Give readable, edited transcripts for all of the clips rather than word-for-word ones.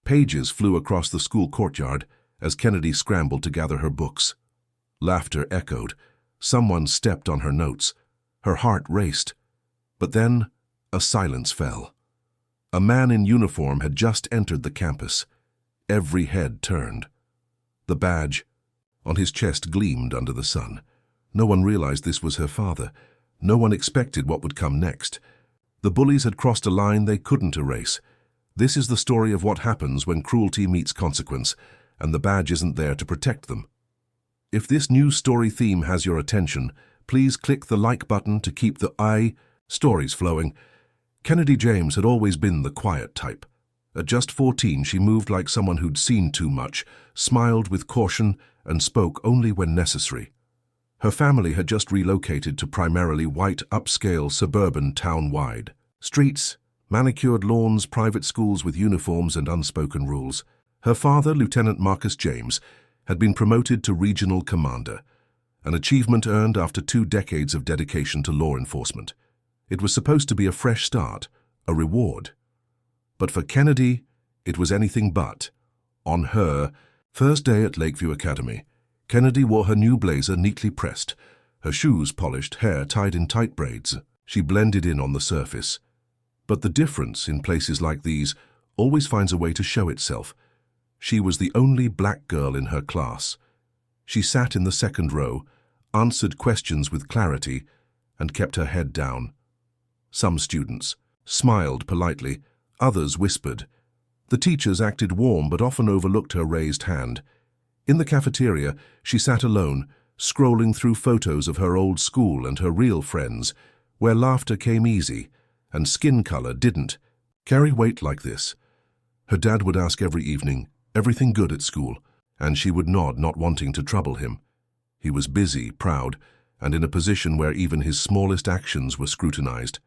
Pages flew across the school courtyard as Kennedy scrambled to gather her books. Laughter echoed. Someone stepped on her notes. Her heart raced. But then a silence fell. A man in uniform had just entered the campus. Every head turned. The badge on his chest gleamed under the sun. No one realized this was her father. No one expected what would come next. The bullies had crossed a line they couldn't erase. This is the story of what happens when cruelty meets consequence, and the badge isn't there to protect them. If this new story theme has your attention, please click the like button to keep the stories flowing. Kennedy James had always been the quiet type. At just 14, she moved like someone who'd seen too much, smiled with caution, and spoke only when necessary. Her family had just relocated to primarily white, upscale, suburban town-wide. Streets, manicured lawns, private schools with uniforms and unspoken rules. Her father, Lieutenant Marcus James, had been promoted to regional commander, an achievement earned after 2 decades of dedication to law enforcement. It was supposed to be a fresh start, a reward. But for Kennedy, it was anything but. On her first day at Lakeview Academy, Kennedy wore her new blazer neatly pressed, her shoes polished, hair tied in tight braids. She blended in on the surface. But the difference in places like these always finds a way to show itself. She was the only black girl in her class. She sat in the second row, answered questions with clarity, and kept her head down. Some students smiled politely, others whispered. The teachers acted warm but often overlooked her raised hand. In the cafeteria, she sat alone, scrolling through photos of her old school and her real friends, where laughter came easy and skin color didn't carry weight like this. Her dad would ask every evening, everything good at school, and she would nod, not wanting to trouble him. He was busy, proud, and in a position where even his smallest actions were scrutinized.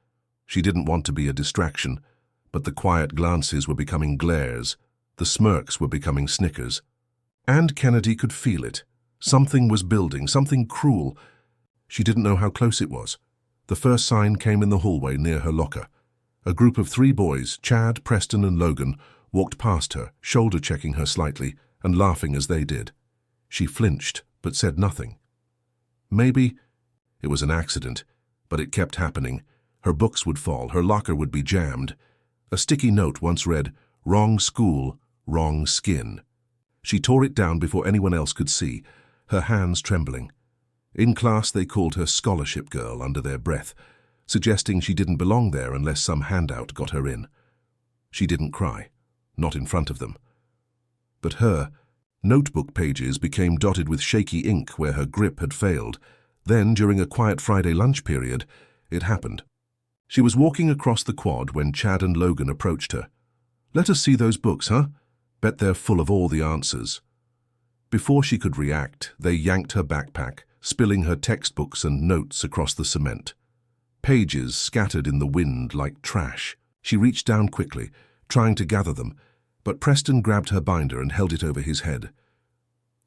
She didn't want to be a distraction, but the quiet glances were becoming glares, the smirks were becoming snickers. And Kennedy could feel it. Something was building, something cruel. She didn't know how close it was. The first sign came in the hallway near her locker. A group of 3 boys, Chad, Preston, and Logan, walked past her, shoulder-checking her slightly and laughing as they did. She flinched, but said nothing. Maybe it was an accident, but it kept happening. Her books would fall, her locker would be jammed. A sticky note once read, "Wrong school, wrong skin." She tore it down before anyone else could see, her hands trembling. In class, they called her scholarship girl under their breath, suggesting she didn't belong there unless some handout got her in. She didn't cry, not in front of them. But her notebook pages became dotted with shaky ink where her grip had failed. Then, during a quiet Friday lunch period, it happened. She was walking across the quad when Chad and Logan approached her. "Let us see those books, huh? Bet they're full of all the answers." Before she could react, they yanked her backpack, spilling her textbooks and notes across the cement. Pages scattered in the wind like trash. She reached down quickly, trying to gather them, but Preston grabbed her binder and held it over his head.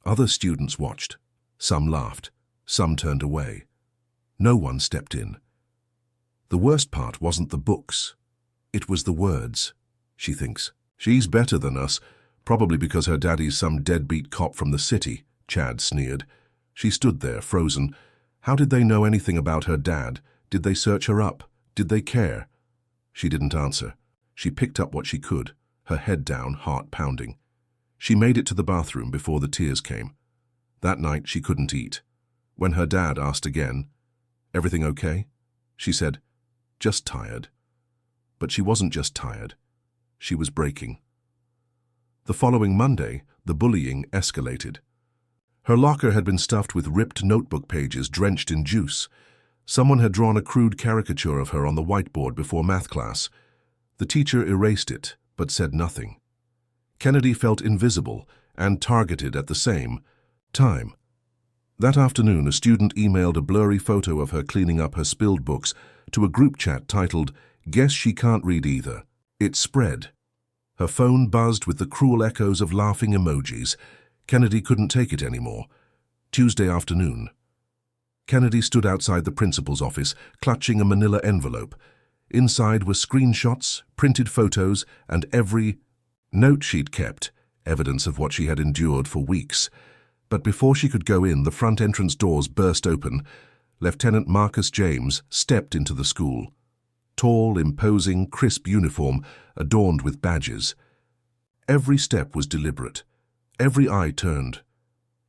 Other students watched. Some laughed. Some turned away. No one stepped in. The worst part wasn't the books. It was the words, she thinks. "She's better than us, probably because her daddy's some deadbeat cop from the city," Chad sneered. She stood there, frozen. How did they know anything about her dad? Did they search her up? Did they care? She didn't answer. She picked up what she could, her head down, heart pounding. She made it to the bathroom before the tears came. That night she couldn't eat. When her dad asked again, "Everything okay?" she said, "Just tired." But she wasn't just tired. She was breaking. The following Monday, the bullying escalated. Her locker had been stuffed with ripped notebook pages drenched in juice. Someone had drawn a crude caricature of her on the whiteboard before math class. The teacher erased it, but said nothing. Kennedy felt invisible and targeted at the same time. That afternoon, a student emailed a blurry photo of her cleaning up her spilled books to a group chat titled, "Guess she can't read either." It spread. Her phone buzzed with the cruel echoes of laughing emojis. Kennedy couldn't take it anymore. Tuesday afternoon. Kennedy stood outside the principal's office, clutching a manila envelope. Inside were screenshots, printed photos, and every note she'd kept, evidence of what she had endured for weeks. But before she could go in, the front entrance doors burst open. Lieutenant Marcus James stepped into the school. Tall, imposing, crisp uniform, adorned with badges. Every step was deliberate. Every eye turned.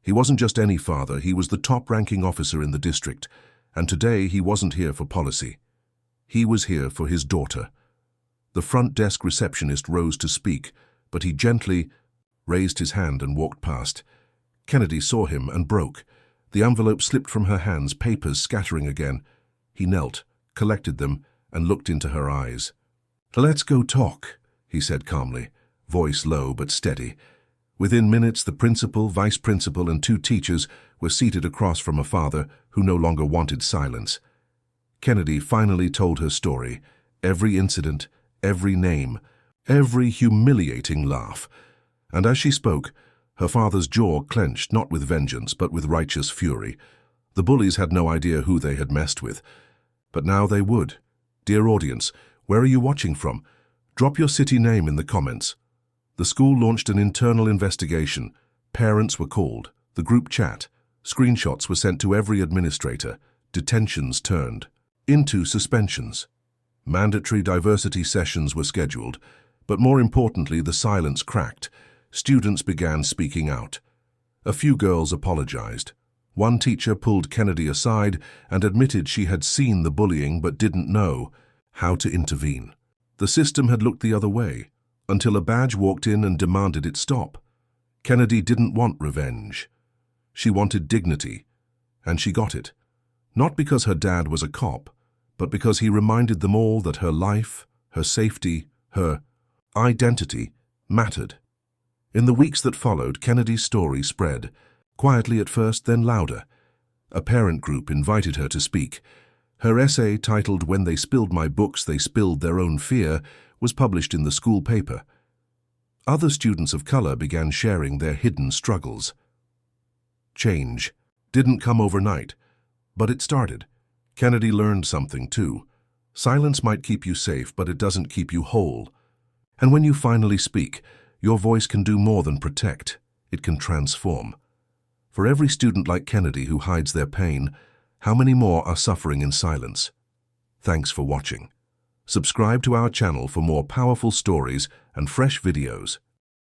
He wasn't just any father, he was the top-ranking officer in the district, and today he wasn't here for policy. He was here for his daughter. The front desk receptionist rose to speak, but he gently raised his hand and walked past. Kennedy saw him and broke. The envelope slipped from her hands, papers scattering again. He knelt, collected them, and looked into her eyes. "Let's go talk," he said calmly, voice low but steady. Within minutes, the principal, vice principal, and 2 teachers were seated across from a father who no longer wanted silence. Kennedy finally told her story, every incident, every name, every humiliating laugh. And as she spoke, her father's jaw clenched, not with vengeance, but with righteous fury. The bullies had no idea who they had messed with. But now they would. Dear audience, where are you watching from? Drop your city name in the comments. The school launched an internal investigation. Parents were called. The group chat. Screenshots were sent to every administrator. Detentions turned into suspensions. Mandatory diversity sessions were scheduled. But more importantly, the silence cracked. Students began speaking out. A few girls apologized. One teacher pulled Kennedy aside and admitted she had seen the bullying but didn't know how to intervene. The system had looked the other way, until a badge walked in and demanded it stop. Kennedy didn't want revenge. She wanted dignity, and she got it. Not because her dad was a cop, but because he reminded them all that her life, her safety, her identity mattered. In the weeks that followed, Kennedy's story spread, quietly at first, then louder. A parent group invited her to speak. Her essay, titled "When They Spilled My Books, They Spilled Their Own Fear," was published in the school paper. Other students of color began sharing their hidden struggles. Change didn't come overnight, but it started. Kennedy learned something too. Silence might keep you safe, but it doesn't keep you whole. And when you finally speak, your voice can do more than protect. It can transform. For every student like Kennedy who hides their pain, how many more are suffering in silence? Thanks for watching. Subscribe to our channel for more powerful stories and fresh videos.